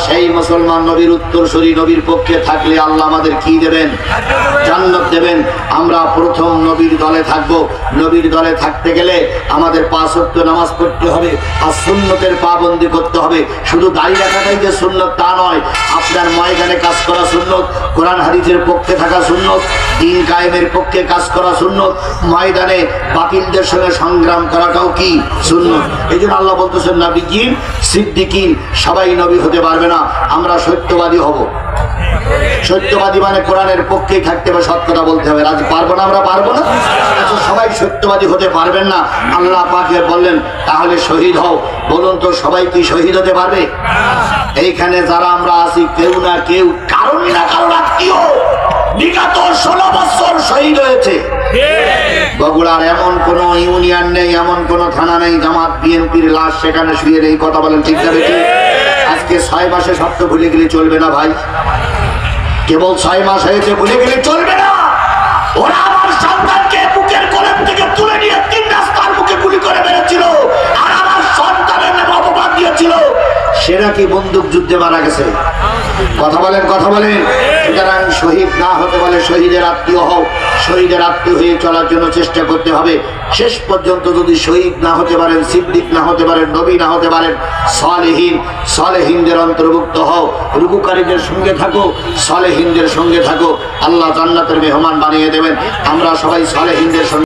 সেই মুসলমান নবীর উত্তরসূরি, নবীর পক্ষে থাকলে আল্লাহ আমাদের কি দেবেন? জান্নাত দেবেন। আমরা প্রথম নবীর দলে থাকব। নবীর দলে থাকতে গেলে আমাদের 5 ওয়াক্ত নামাজ পড়তে হবে আর সুন্নতের পাবন্দি করতে হবে। শুধু দাড়ি রাখাটাই যে সুন্নত তা নয়, আপনার ময়দানে কাজ করা সুন্নত, কোরআন হাদিসের পক্ষে থাকা সুন্নত, দ্বীন কায়েমের পক্ষে কাজ করা সুন্নত, ময়দানে বাতিলদের সঙ্গে সংগ্রাম করাটাও কি সুন্নত। এই জন্য আল্লাহ বলতেছেন নবীগণ সিদ্দিকিন সবাই নবী হতে পারবে না, আমরা সত্যবাদী হব। সত্যবাদী মানে কোরআনের পক্ষেই থাকতে হবে, সৎ কথা বলতে হবে। আজ পারবো না, আমরা পারবো না। আচ্ছা, সবাই সত্যবাদী হতে পারবেন না, আল্লাহ পাক বললেন তাহলে শহীদ হও। বলুন তো সবাই কি শহীদ হতে পারবে? এইখানে যারা আমরা আছি কেউ না কেউ কারণ না কারণ আত্মীয় বিগত 16 বছর শহীদ হয়েছে। বগুড়ার এমন কোন ইউনিয়ন নেই, এমন কোন থানা নেই জামাত বিএনপির লাশ সেখানে শুয়ে নেই। কথা বলেন ঠিক না বেঠিক? আজকে 6 মাসে সব তো ভুলে গেলে চলবে না ভাই। কেবল 6 মাস হয়েছে ভুলে গেলে চলবে না। ওরা আমার সন্তানকে বুকের কোলের থেকে তুলে নিয়ে 3 রাস্তার মুখে গুলি করে মেরেছিল আর আমার সন্তানের নামে অপবাদ দিয়েছিল। সেরা কি বন্দুক যুদ্ধে মারা গেছে? কথা বলেন, কথা বলেন। সুতরাং শহীদ না হতে বলে শহীদের আত্মীয় হও। শহীদের আত্মীয় হয়ে চলার জন্য চেষ্টা করতে হবে। শেষ পর্যন্ত যদি শহীদ না হতে পারেন, সিদ্দিক না হতে পারেন, নবী না হতে পারেন, সালেহীনদের অন্তর্ভুক্ত হও। রুকুকারীদের সঙ্গে থাকো, সালেহীনদের সঙ্গে থাকো, আল্লাহ জান্নাতের মেহমান বানিয়ে দেবেন। আমরা সবাই সালেহীনদের সঙ্গে